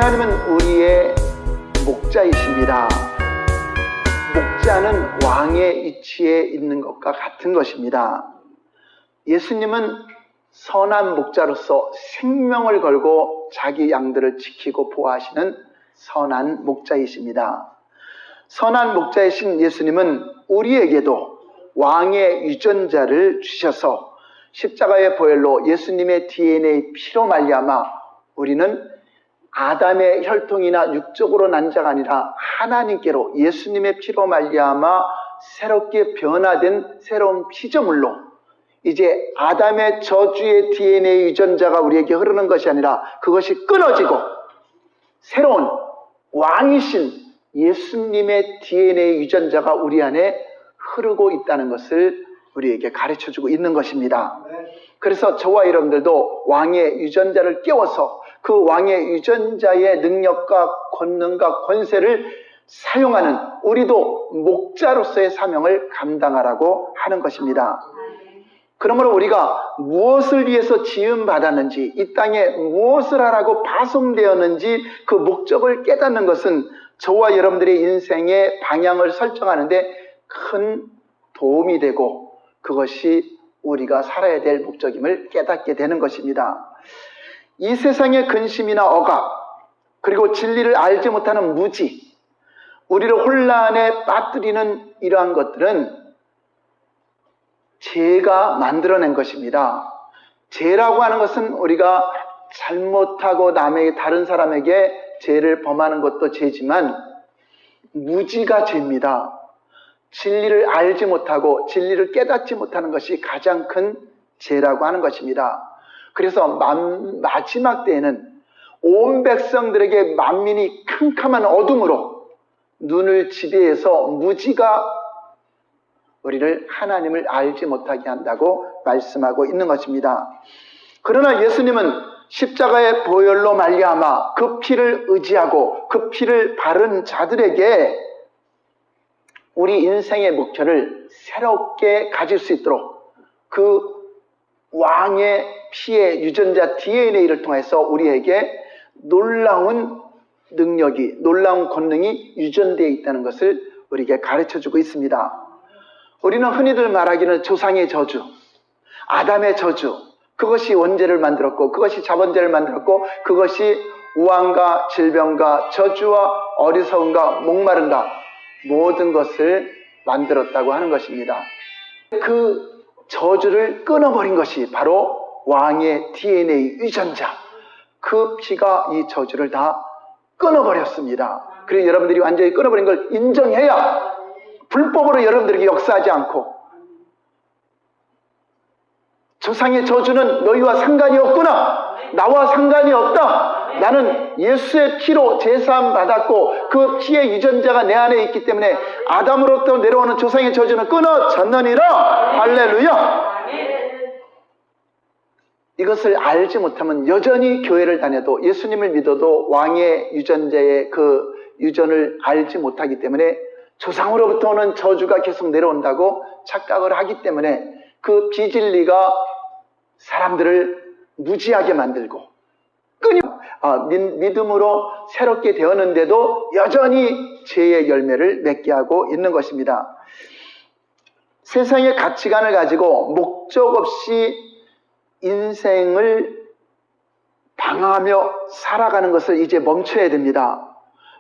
하나님은 우리의 목자이십니다. 목자는 왕의 위치에 있는 것과 같은 것입니다. 예수님은 선한 목자로서 생명을 걸고 자기 양들을 지키고 보호하시는 선한 목자이십니다. 선한 목자이신 예수님은 우리에게도 왕의 유전자를 주셔서 십자가의 보혈로 예수님의 DNA 피로 말미암아 우리는 아담의 혈통이나 육적으로 난 자가 아니라 하나님께로 예수님의 피로 말미암아 새롭게 변화된 새로운 피조물로 이제 아담의 저주의 DNA 유전자가 우리에게 흐르는 것이 아니라 그것이 끊어지고 새로운 왕이신 예수님의 DNA 유전자가 우리 안에 흐르고 있다는 것을 우리에게 가르쳐주고 있는 것입니다. 그래서 저와 여러분들도 왕의 유전자를 깨워서 그 왕의 유전자의 능력과 권능과 권세를 사용하는 우리도 목자로서의 사명을 감당하라고 하는 것입니다. 그러므로 우리가 무엇을 위해서 지음받았는지, 이 땅에 무엇을 하라고 파송되었는지 그 목적을 깨닫는 것은 저와 여러분들의 인생의 방향을 설정하는데 큰 도움이 되고 그것이 우리가 살아야 될 목적임을 깨닫게 되는 것입니다. 이 세상의 근심이나 억압, 그리고 진리를 알지 못하는 무지, 우리를 혼란에 빠뜨리는 이러한 것들은 죄가 만들어낸 것입니다. 죄라고 하는 것은 우리가 잘못하고 다른 사람에게 죄를 범하는 것도 죄지만 무지가 죄입니다. 진리를 알지 못하고 진리를 깨닫지 못하는 것이 가장 큰 죄라고 하는 것입니다. 그래서 마지막 때에는 온 백성들에게 만민이 캄캄한 어둠으로 눈을 지배해서 무지가 우리를 하나님을 알지 못하게 한다고 말씀하고 있는 것입니다. 그러나 예수님은 십자가의 보혈로 말미암아 그 피를 의지하고 그 피를 바른 자들에게 우리 인생의 목표를 새롭게 가질 수 있도록 그 왕의 피의 유전자 DNA를 통해서 우리에게 놀라운 능력이, 놀라운 권능이 유전되어 있다는 것을 우리에게 가르쳐주고 있습니다. 우리는 흔히들 말하기는 조상의 저주, 아담의 저주, 그것이 원죄를 만들었고 그것이 자본죄를 만들었고 그것이 우환과 질병과 저주와 어리석음과 목마름과 모든 것을 만들었다고 하는 것입니다. 그 저주를 끊어버린 것이 바로 왕의 DNA 유전자, 그 피가 이 저주를 다 끊어버렸습니다. 그래서 여러분들이 완전히 끊어버린 걸 인정해야 불법으로 여러분들에게 역사하지 않고 조상의 저주는 너희와 상관이 없구나, 나와 상관이 없다, 나는 예수의 피로 제사함 받았고 그 피의 유전자가 내 안에 있기 때문에 아담으로부터 내려오는 조상의 저주는 끊어졌느니라. 할렐루야. 이것을 알지 못하면 여전히 교회를 다녀도 예수님을 믿어도 왕의 유전자의 그 유전을 알지 못하기 때문에 조상으로부터 오는 저주가 계속 내려온다고 착각을 하기 때문에 그 비진리가 사람들을 무지하게 만들고 믿음으로 새롭게 되었는데도 여전히 죄의 열매를 맺게 하고 있는 것입니다. 세상의 가치관을 가지고 목적 없이 인생을 방황하며 살아가는 것을 이제 멈춰야 됩니다.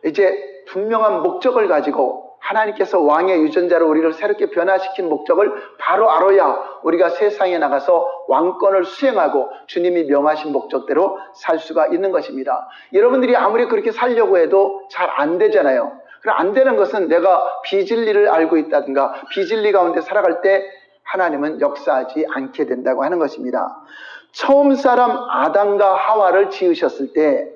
이제 분명한 목적을 가지고 하나님께서 왕의 유전자로 우리를 새롭게 변화시킨 목적을 바로 알아야 우리가 세상에 나가서 왕권을 수행하고 주님이 명하신 목적대로 살 수가 있는 것입니다. 여러분들이 아무리 그렇게 살려고 해도 잘 안 되잖아요. 그럼 안 되는 것은 내가 비진리를 알고 있다든가 비진리 가운데 살아갈 때 하나님은 역사하지 않게 된다고 하는 것입니다. 처음 사람 아담과 하와를 지으셨을 때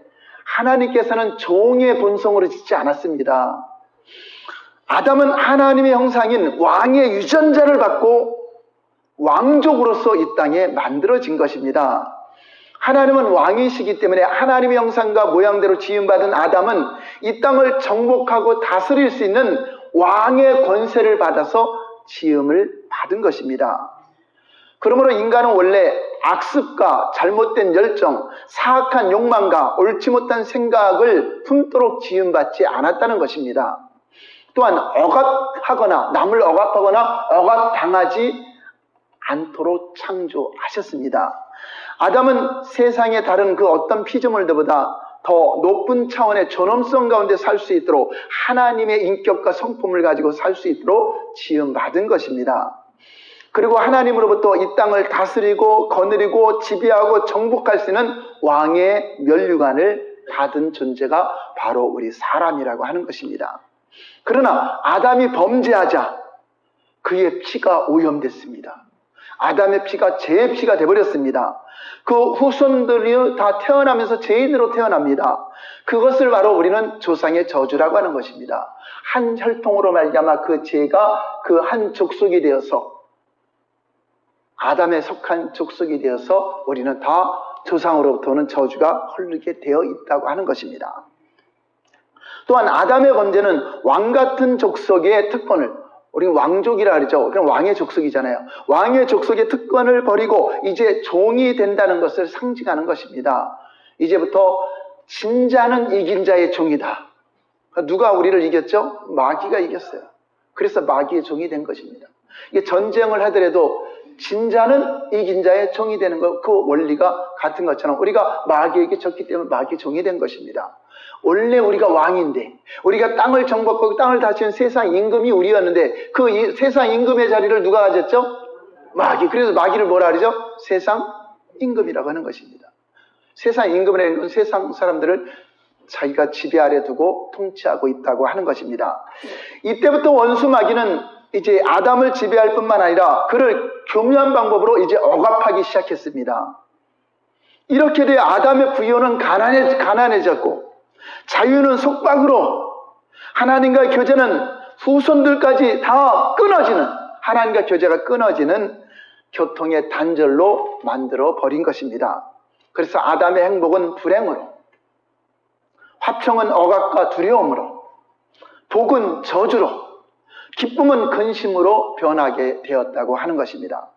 하나님께서는 종의 본성으로 짓지 않았습니다. 아담은 하나님의 형상인 왕의 유전자를 받고 왕족으로서 이 땅에 만들어진 것입니다. 하나님은 왕이시기 때문에 하나님의 형상과 모양대로 지음받은 아담은 이 땅을 정복하고 다스릴 수 있는 왕의 권세를 받아서 지음을 받은 것입니다. 그러므로 인간은 원래 악습과 잘못된 열정, 사악한 욕망과 옳지 못한 생각을 품도록 지음받지 않았다는 것입니다. 또한 억압하거나 남을 억압하거나 억압당하지 않도록 창조하셨습니다. 아담은 세상의 다른 그 어떤 피조물들보다 더 높은 차원의 존엄성 가운데 살 수 있도록 하나님의 인격과 성품을 가지고 살 수 있도록 지음받은 것입니다. 그리고 하나님으로부터 이 땅을 다스리고 거느리고 지배하고 정복할 수 있는 왕의 면류관을 받은 존재가 바로 우리 사람이라고 하는 것입니다. 그러나 아담이 범죄하자 그의 피가 오염됐습니다. 아담의 피가 죄의 피가 되어버렸습니다. 그 후손들이 다 태어나면서 죄인으로 태어납니다. 그것을 바로 우리는 조상의 저주라고 하는 것입니다. 한 혈통으로 말미암아 그 죄가 그 한 족속이 되어서 아담에 속한 족속이 되어서 우리는 다 조상으로부터는 저주가 흐르게 되어 있다고 하는 것입니다. 또한 아담의 범죄는 왕같은 족속의 특권을, 우리 왕족이라 그러죠. 그럼 왕의 족속이잖아요. 왕의 족속의 특권을 버리고 이제 종이 된다는 것을 상징하는 것입니다. 이제부터 진자는 이긴 자의 종이다. 누가 우리를 이겼죠? 마귀가 이겼어요. 그래서 마귀의 종이 된 것입니다. 이게 전쟁을 하더라도 진자는 이긴 자의 종이 되는 것, 그 원리가 같은 것처럼 우리가 마귀에게 졌기 때문에 마귀의 종이 된 것입니다. 원래 우리가 왕인데 우리가 땅을 정복하고 땅을 다스리는 세상 임금이 우리였는데 그 세상 임금의 자리를 누가 가졌죠? 마귀. 그래서 마귀를 뭐라 그러죠? 세상 임금이라고 하는 것입니다. 세상 임금이라는 세상 사람들을 자기가 지배 아래 두고 통치하고 있다고 하는 것입니다. 이때부터 원수 마귀는 이제 아담을 지배할 뿐만 아니라 그를 교묘한 방법으로 이제 억압하기 시작했습니다. 이렇게 되어 아담의 부여는 가난해졌고 자유는 속박으로, 하나님과의 교제는 후손들까지 다 끊어지는, 하나님과 교제가 끊어지는 교통의 단절로 만들어 버린 것입니다. 그래서 아담의 행복은 불행으로, 화평은 억압과 두려움으로, 복은 저주로, 기쁨은 근심으로 변하게 되었다고 하는 것입니다.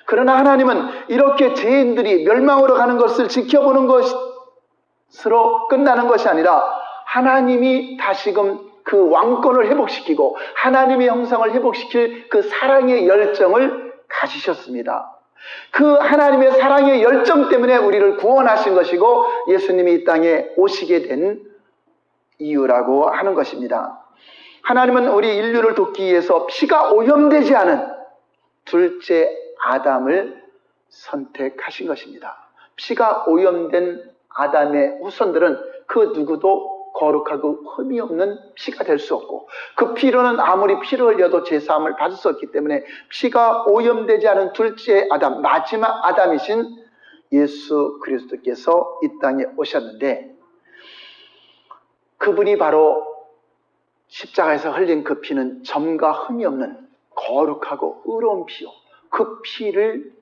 그러나 하나님은 이렇게 죄인들이 멸망으로 가는 것을 지켜보는 것으로 끝나는 것이 아니라 하나님이 다시금 그 왕권을 회복시키고 하나님의 형상을 회복시킬 그 사랑의 열정을 가지셨습니다. 그 하나님의 사랑의 열정 때문에 우리를 구원하신 것이고 예수님이 이 땅에 오시게 된 이유라고 하는 것입니다. 하나님은 우리 인류를 돕기 위해서 피가 오염되지 않은 둘째 아담을 선택하신 것입니다. 피가 오염된 아담의 후손들은 그 누구도 거룩하고 흠이 없는 피가 될 수 없고 그 피로는 아무리 피를 흘려도 제사함을 받을 수 없기 때문에 피가 오염되지 않은 둘째 아담, 마지막 아담이신 예수 그리스도께서 이 땅에 오셨는데 그분이 바로 십자가에서 흘린 그 피는 점과 흠이 없는 거룩하고 의로운 피요. 그 피를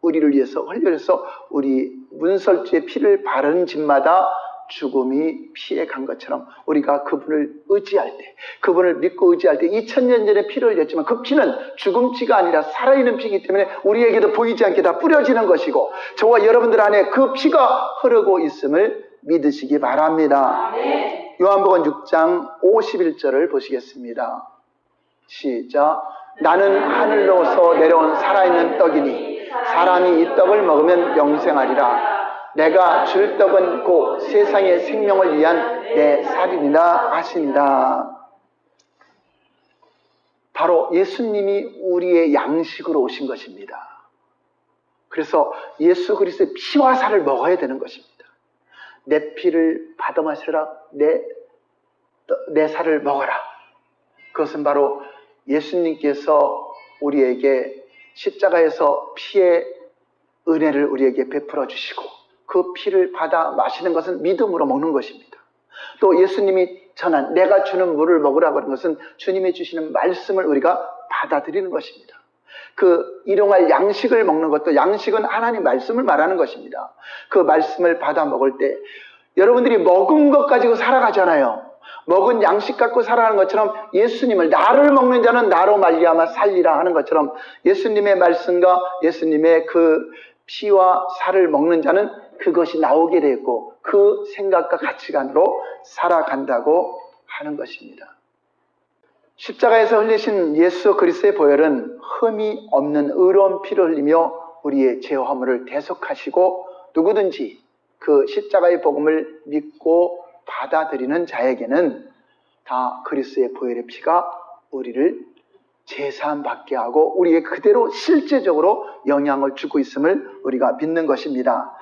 우리를 위해서 흘려서 우리 문설주의 피를 바르는 집마다 죽음이 피해 간 것처럼 우리가 그분을 의지할 때, 그분을 믿고 의지할 때 2000년 전에 피를 흘렸지만 그 피는 죽음피가 아니라 살아있는 피이기 때문에 우리에게도 보이지 않게 다 뿌려지는 것이고 저와 여러분들 안에 그 피가 흐르고 있음을 믿으시기 바랍니다. 요한복음 6장 51절을 보시겠습니다. 시작. 나는 하늘로서 내려온 살아있는 떡이니 사람이 이 떡을 먹으면 영생하리라. 내가 줄 떡은 곧 세상의 생명을 위한 내 살이니라 하시니라. 바로 예수님이 우리의 양식으로 오신 것입니다. 그래서 예수 그리스도의 피와 살을 먹어야 되는 것입니다. 내 피를 받아 마시라, 내 살을 먹어라. 그것은 바로 예수님께서 우리에게 십자가에서 피의 은혜를 우리에게 베풀어 주시고 그 피를 받아 마시는 것은 믿음으로 먹는 것입니다. 또 예수님이 전한 내가 주는 물을 먹으라고 하는 것은 주님이 주시는 말씀을 우리가 받아들이는 것입니다. 그 일용할 양식을 먹는 것도 양식은 하나님 말씀을 말하는 것입니다. 그 말씀을 받아 먹을 때 여러분들이 먹은 것 가지고 살아가잖아요. 먹은 양식 갖고 살아가는 것처럼 예수님을, 나를 먹는 자는 나로 말미암아 살리라 하는 것처럼 예수님의 말씀과 예수님의 그 피와 살을 먹는 자는 그것이 나오게 되었고 그 생각과 가치관으로 살아간다고 하는 것입니다. 십자가에서 흘리신 예수 그리스도의 보혈은 흠이 없는 의로운 피를 흘리며 우리의 죄 허물을 대속하시고 누구든지 그 십자가의 복음을 믿고 받아들이는 자에게는 다 그리스도의 보혈의 피가 우리를 제사함 받게 하고 우리의 그대로 실제적으로 영향을 주고 있음을 우리가 믿는 것입니다.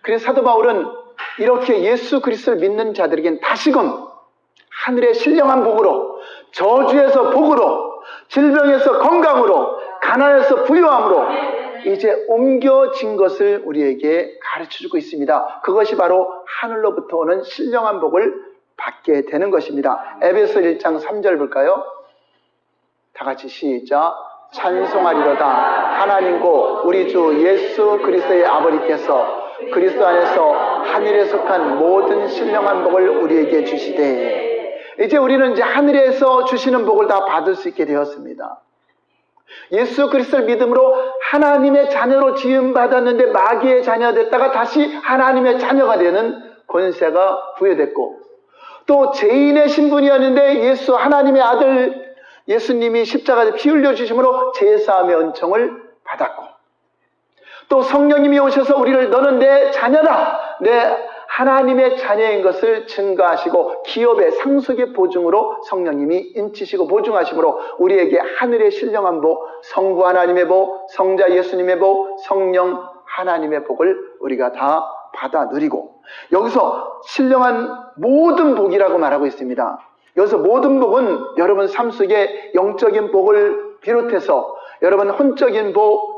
그래서 사도 바울은 이렇게 예수 그리스도를 믿는 자들에겐 다시금 하늘의 신령한 복으로, 저주에서 복으로, 질병에서 건강으로, 가난에서 부유함으로 이제 옮겨진 것을 우리에게 가르쳐주고 있습니다. 그것이 바로 하늘로부터 오는 신령한 복을 받게 되는 것입니다. 에베소 1장 3절 볼까요? 다 같이 시작. 찬송하리로다 하나님고 우리 주 예수 그리스도의 아버지께서 그리스도 안에서 하늘에 속한 모든 신령한 복을 우리에게 주시되, 이제 우리는 이제 하늘에서 주시는 복을 다 받을 수 있게 되었습니다. 예수 그리스도를 믿음으로 하나님의 자녀로 지음받았는데 마귀의 자녀가 됐다가 다시 하나님의 자녀가 되는 권세가 부여됐고, 또 죄인의 신분이었는데 예수 하나님의 아들 예수님이 십자가에 피 흘려 주심으로 제사함의 은총을 받았고, 또 성령님이 오셔서 우리를 너는 내 자녀다, 내 하나님의 자녀인 것을 증거하시고 기업의 상속의 보증으로 성령님이 인치시고 보증하심으로 우리에게 하늘의 신령한 복, 성부 하나님의 복, 성자 예수님의 복, 성령 하나님의 복을 우리가 다 받아 누리고, 여기서 신령한 모든 복이라고 말하고 있습니다. 여기서 모든 복은 여러분 삶 속에 영적인 복을 비롯해서 여러분 혼적인 복,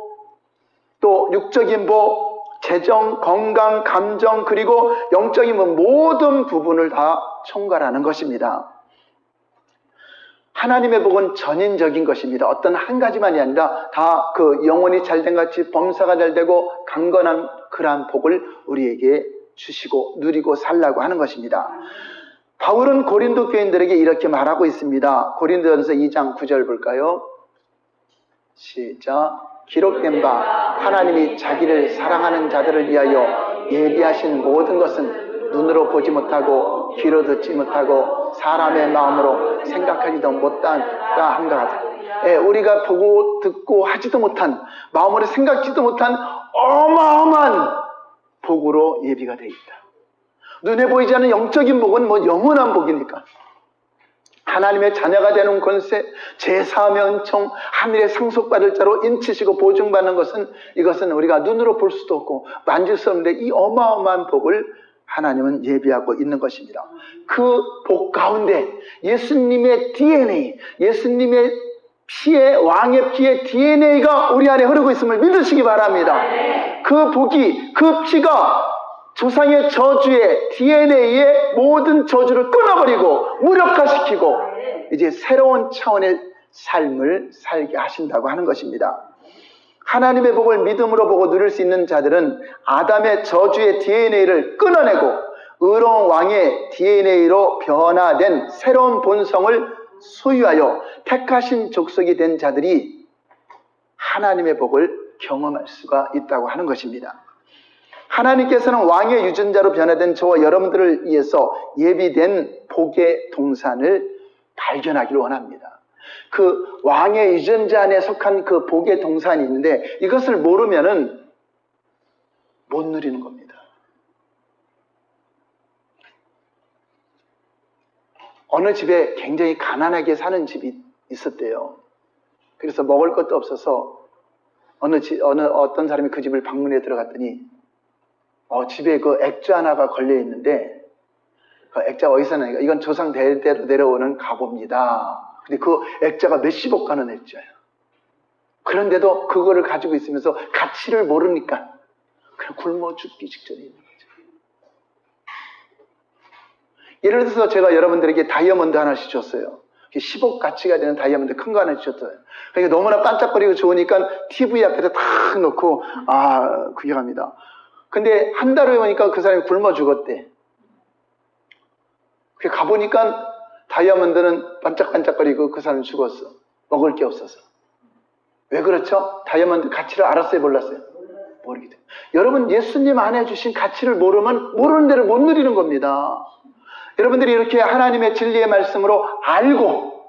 또 육적인 복, 재정, 건강, 감정, 그리고 영적인 모든 부분을 다 총괄하는 것입니다. 하나님의 복은 전인적인 것입니다. 어떤 한 가지만이 아니라 다 그 영혼이 잘된 같이 범사가 잘되고 강건한 그러한 복을 우리에게 주시고 누리고 살라고 하는 것입니다. 바울은 고린도 교인들에게 이렇게 말하고 있습니다. 고린도전서 2장 9절 볼까요? 시작. 기록된 바 하나님이 자기를 사랑하는 자들을 위하여 예비하신 모든 것은 눈으로 보지 못하고 귀로 듣지 못하고 사람의 마음으로 생각하지도 못한가 한가 하다. 우리가 보고 듣고 하지도 못한, 마음으로 생각지도 못한 어마어마한 복으로 예비가 되어 있다. 눈에 보이지 않는 영적인 복은 뭐 영원한 복이니까, 하나님의 자녀가 되는 권세, 제사함의 은총, 하늘의 상속받을 자로 인치시고 보증받는 것은, 이것은 우리가 눈으로 볼 수도 없고 만질 수 없는데 이 어마어마한 복을 하나님은 예비하고 있는 것입니다. 그 복 가운데 예수님의 DNA, 예수님의 피의, 왕의 피의 DNA가 우리 안에 흐르고 있음을 믿으시기 바랍니다. 그 복이, 그 피가 조상의 저주의 DNA의 모든 저주를 끊어버리고 무력화시키고 이제 새로운 차원의 삶을 살게 하신다고 하는 것입니다. 하나님의 복을 믿음으로 보고 누릴 수 있는 자들은 아담의 저주의 DNA를 끊어내고 의로운 왕의 DNA로 변화된 새로운 본성을 소유하여 택하신 족속이 된 자들이 하나님의 복을 경험할 수가 있다고 하는 것입니다. 하나님께서는 왕의 유전자로 변화된 저와 여러분들을 위해서 예비된 복의 동산을 발견하기를 원합니다. 그 왕의 유전자 안에 속한 그 복의 동산이 있는데 이것을 모르면은 못 누리는 겁니다. 어느 집에 굉장히 가난하게 사는 집이 있었대요. 그래서 먹을 것도 없어서 어떤 사람이 그 집을 방문해 들어갔더니 집에 그 액자 하나가 걸려 있는데 그 액자가 어디서 나니까 이건 조상 대대로 내려오는 가보입니다. 근데 그 액자가 몇십억 가는 액자예요. 그런데도 그거를 가지고 있으면서 가치를 모르니까 그냥 굶어 죽기 직전에 있는 거죠. 예를 들어서 제가 여러분들에게 다이아몬드 하나씩 줬어요. 10억 가치가 되는 다이아몬드 큰 거 하나 주셨어요. 그러니까 너무나 반짝거리고 좋으니까 TV 앞에다 탁 놓고 구경합니다. 근데 한 달 후에 오니까 그 사람이 굶어 죽었대. 가보니까 다이아몬드는 반짝반짝거리고 그 사람이 죽었어. 먹을 게 없어서. 왜 그렇죠? 다이아몬드 가치를 알았어요, 몰랐어요? 모르기 때문에. 여러분, 예수님 안에 주신 가치를 모르면 모르는 대로 못 누리는 겁니다. 여러분들이 이렇게 하나님의 진리의 말씀으로 알고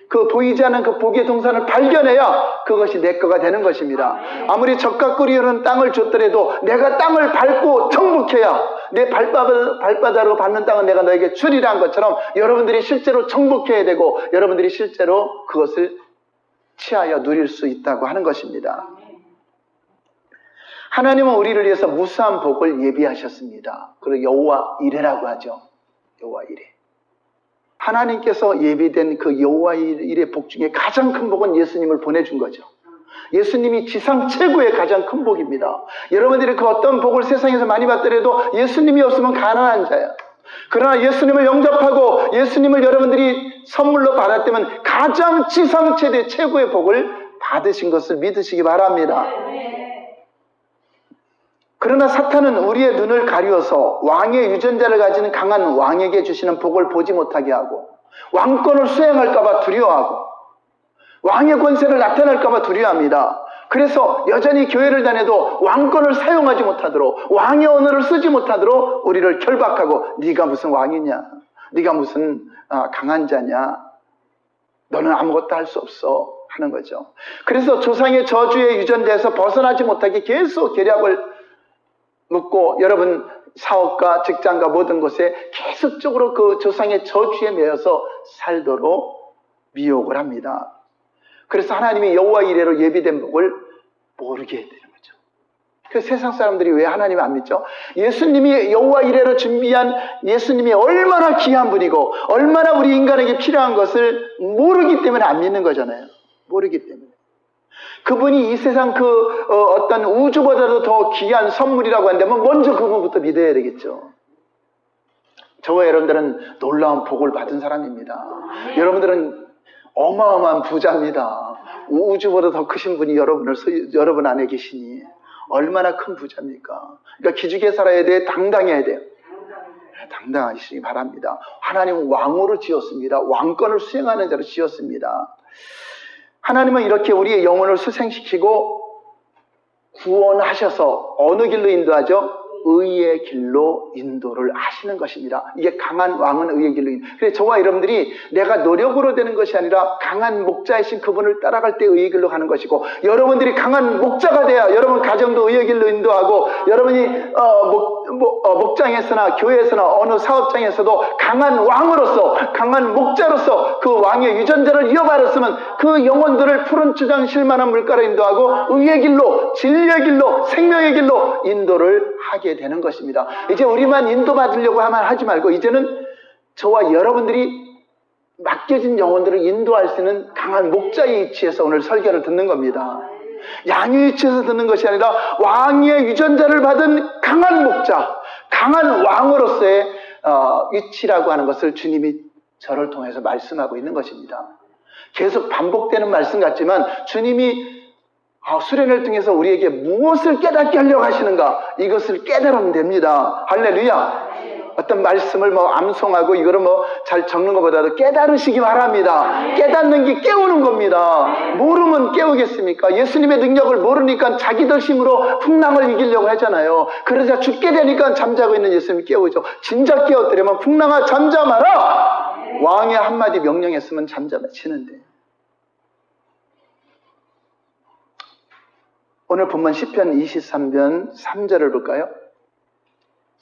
그 보이지 않는 그 복의 동산을 발견해야 그것이 내 거가 되는 것입니다. 아무리 적과 꿀이 흐르는 땅을 줬더라도 내가 땅을 밟고 정복해야 내 발바닥으로 밟는 땅은 내가 너에게 주리라 한 것처럼 여러분들이 실제로 정복해야 되고 여러분들이 실제로 그것을 취하여 누릴 수 있다고 하는 것입니다. 하나님은 우리를 위해서 무수한 복을 예비하셨습니다. 그리고 여호와 이레라고 하죠. 여호와 이레. 하나님께서 예비된 그 여호와 이레의 복 중에 가장 큰 복은 예수님을 보내준 거죠. 예수님이 지상 최고의 가장 큰 복입니다. 여러분들이 그 어떤 복을 세상에서 많이 받더라도 예수님이 없으면 가난한 자야. 그러나 예수님을 영접하고 예수님을 여러분들이 선물로 받았다면 가장 지상 최대 최고의 복을 받으신 것을 믿으시기 바랍니다. 그러나 사탄은 우리의 눈을 가리워서 왕의 유전자를 가지는 강한 왕에게 주시는 복을 보지 못하게 하고 왕권을 수행할까봐 두려워하고 왕의 권세를 나타낼까봐 두려워합니다. 그래서 여전히 교회를 다녀도 왕권을 사용하지 못하도록 왕의 언어를 쓰지 못하도록 우리를 결박하고 네가 무슨 왕이냐, 네가 무슨 강한 자냐, 너는 아무것도 할 수 없어 하는 거죠. 그래서 조상의 저주의 유전자에서 벗어나지 못하게 계속 계략을 묻고 여러분 사업과 직장과 모든 곳에 계속적으로 그 조상의 저주에 매여서 살도록 미혹을 합니다. 그래서 하나님이 여호와 이레로 예비된 복을 모르게 되는 거죠. 그래서 세상 사람들이 왜 하나님을 안 믿죠? 예수님이 여호와 이레로 준비한 예수님이 얼마나 귀한 분이고 얼마나 우리 인간에게 필요한 것을 모르기 때문에 안 믿는 거잖아요. 모르기 때문에. 그분이 이 세상 어떤 우주보다도 더 귀한 선물이라고 한다면 먼저 그분부터 믿어야 되겠죠. 저와 여러분들은 놀라운 복을 받은 사람입니다. 여러분들은 어마어마한 부자입니다. 우주보다 더 크신 분이 여러분 안에 계시니 얼마나 큰 부자입니까? 그러니까 기죽게 살아야 돼. 당당해야 돼요. 당당하시기 바랍니다. 하나님은 왕으로 지었습니다. 왕권을 수행하는 자로 지었습니다. 하나님은 이렇게 우리의 영혼을 수생시키고 구원하셔서 어느 길로 인도하죠? 의의 길로 인도를 하시는 것입니다. 이게 강한 왕은 의의 길로 인도. 그래서 저와 여러분들이 내가 노력으로 되는 것이 아니라 강한 목자이신 그분을 따라갈 때 의의 길로 가는 것이고 여러분들이 강한 목자가 돼야 여러분 가정도 의의 길로 인도하고 여러분이 목장에서나 교회에서나 어느 사업장에서도 강한 왕으로서 강한 목자로서 그 왕의 유전자를 이어받았으면 그 영혼들을 푸른 주장 실만한 물가로 인도하고 의의 길로 진리의 길로 생명의 길로 인도를 하게 되는 것입니다. 이제 우리만 인도받으려고 하지 말고 이제는 저와 여러분들이 맡겨진 영혼들을 인도할 수 있는 강한 목자의 위치에서 오늘 설교를 듣는 겁니다. 양의 위치에서 듣는 것이 아니라 왕의 유전자를 받은 강한 목자, 강한 왕으로서의 위치라고 하는 것을 주님이 저를 통해서 말씀하고 있는 것입니다. 계속 반복되는 말씀 같지만 주님이 수련을 통해서 우리에게 무엇을 깨닫게 하려고 하시는가? 이것을 깨달으면 됩니다. 할렐루야. 어떤 말씀을 암송하고 이거를 잘 적는 것보다도 깨달으시기 바랍니다. 깨닫는 게 깨우는 겁니다. 모르면 깨우겠습니까? 예수님의 능력을 모르니까 자기들 힘으로 풍랑을 이기려고 하잖아요. 그러자 죽게 되니까 잠자고 있는 예수님이 깨우죠. 진작 깨웠더라면 풍랑아 잠잠하라! 왕의 한마디 명령했으면 잠잠해지는데. 오늘 본문 시편 23편 3절을 볼까요?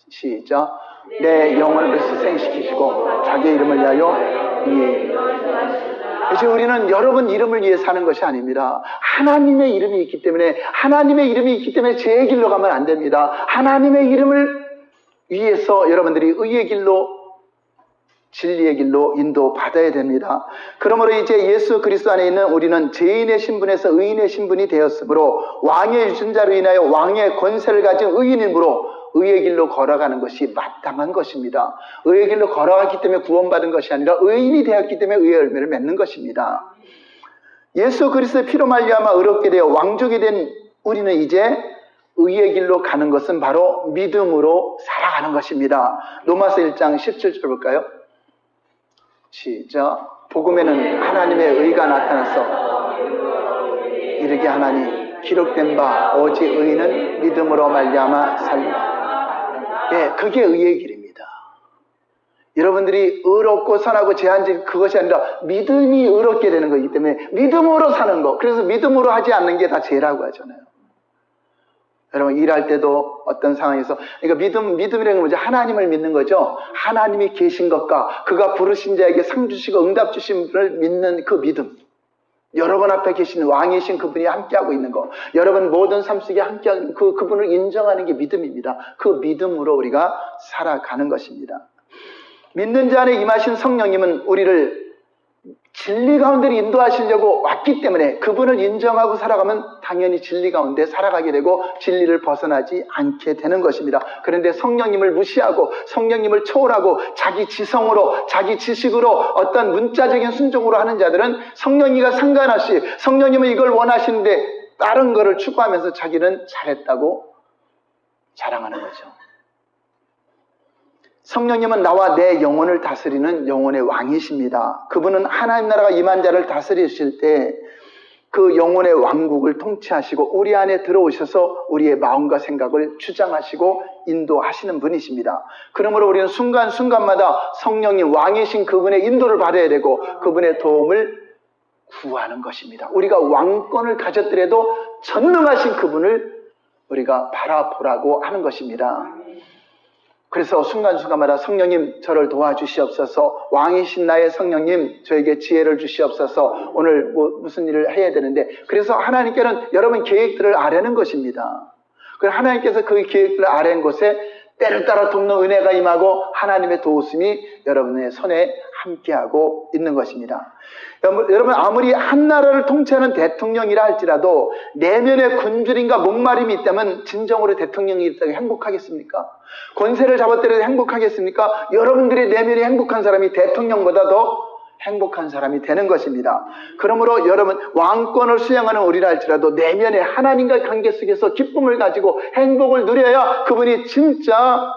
시작. 내 영혼을 수생시키시고 자기 이름을 위하여 이제 우리는 여러분 이름을 위해 사는 것이 아닙니다. 하나님의 이름이 있기 때문에 제 길로 가면 안 됩니다. 하나님의 이름을 위해서 여러분들이 의의 길로 진리의 길로 인도받아야 됩니다. 그러므로 이제 예수 그리스도 안에 있는 우리는 죄인의 신분에서 의인의 신분이 되었으므로 왕의 유전자로 인하여 왕의 권세를 가진 의인이므로 의의 길로 걸어가는 것이 마땅한 것입니다. 의의 길로 걸어갔기 때문에 구원받은 것이 아니라 의인이 되었기 때문에 의의 열매를 맺는 것입니다. 예수 그리스도의 피로 말미암아 의롭게 되어 왕족이 된 우리는 이제 의의 길로 가는 것은 바로 믿음으로 살아가는 것입니다. 로마서 1장 17절 볼까요? 시작. 복음에는 하나님의 의가 나타나서 이르게 하나니 기록된 바 오직 의인은 믿음으로 말미암아 살리라. 예, 그게 의의 길입니다. 여러분들이 의롭고 선하고 제한적 그것이 아니라 믿음이 의롭게 되는 거기 때문에 믿음으로 사는 거. 그래서 믿음으로 하지 않는 게 다 죄라고 하잖아요. 여러분 일할 때도 어떤 상황에서 그러니까 믿음이라는 건 뭐죠? 하나님을 믿는 거죠. 하나님이 계신 것과 그가 부르신 자에게 상 주시고 응답 주심을 믿는 그 믿음. 여러분 앞에 계신 왕이신 그분이 함께하고 있는 거, 여러분 모든 삶 속에 함께하는 그분을 인정하는 게 믿음입니다. 그 믿음으로 우리가 살아가는 것입니다. 믿는 자 안에 임하신 성령님은 우리를 진리 가운데로 인도하시려고 왔기 때문에 그분을 인정하고 살아가면 당연히 진리 가운데 살아가게 되고 진리를 벗어나지 않게 되는 것입니다. 그런데 성령님을 무시하고 성령님을 초월하고 자기 지성으로 자기 지식으로 어떤 문자적인 순종으로 하는 자들은 성령님과 상관없이 성령님은 이걸 원하시는데 다른 거를 추구하면서 자기는 잘했다고 자랑하는 거죠. 성령님은 나와 내 영혼을 다스리는 영혼의 왕이십니다. 그분은 하나님 나라가 임한 자를 다스리실 때 그 영혼의 왕국을 통치하시고 우리 안에 들어오셔서 우리의 마음과 생각을 주장하시고 인도하시는 분이십니다. 그러므로 우리는 순간순간마다 성령님 왕이신 그분의 인도를 받아야 되고 그분의 도움을 구하는 것입니다. 우리가 왕권을 가졌더라도 전능하신 그분을 우리가 바라보라고 하는 것입니다. 그래서 순간순간마다 성령님 저를 도와주시옵소서, 왕이신 나의 성령님 저에게 지혜를 주시옵소서, 오늘 무슨 일을 해야 되는데, 그래서 하나님께는 여러분 계획들을 아뢰는 것입니다. 그래서 하나님께서 그 계획들을 아뢰는 곳에 때를 따라 돕는 은혜가 임하고 하나님의 도우심이 여러분의 손에 함께하고 있는 것입니다. 여러분 아무리 한 나라를 통치하는 대통령이라 할지라도 내면의 굶주림과 목마름이 있다면 진정으로 대통령이 있다고 행복하겠습니까? 권세를 잡았더라도 행복하겠습니까? 여러분들의 내면이 행복한 사람이 대통령보다 더 행복한 사람이 되는 것입니다. 그러므로 여러분 왕권을 수행하는 우리라 할지라도 내면의 하나님과의 관계 속에서 기쁨을 가지고 행복을 누려야 그분이 진짜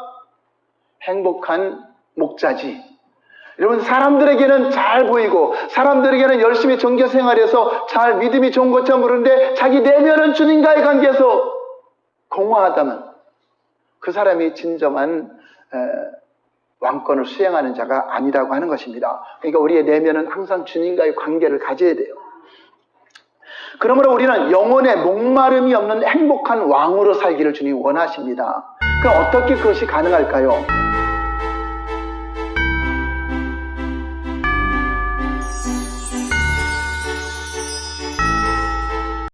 행복한 목자지. 여러분 사람들에게는 잘 보이고 사람들에게는 열심히 종교생활에서 잘 믿음이 좋은 것처럼 부르는데 자기 내면은 주님과의 관계에서 공허하다면 그 사람이 진정한 왕권을 수행하는 자가 아니라고 하는 것입니다. 그러니까 우리의 내면은 항상 주님과의 관계를 가져야 돼요. 그러므로 우리는 영혼의 목마름이 없는 행복한 왕으로 살기를 주님이 원하십니다. 그럼 어떻게 그것이 가능할까요?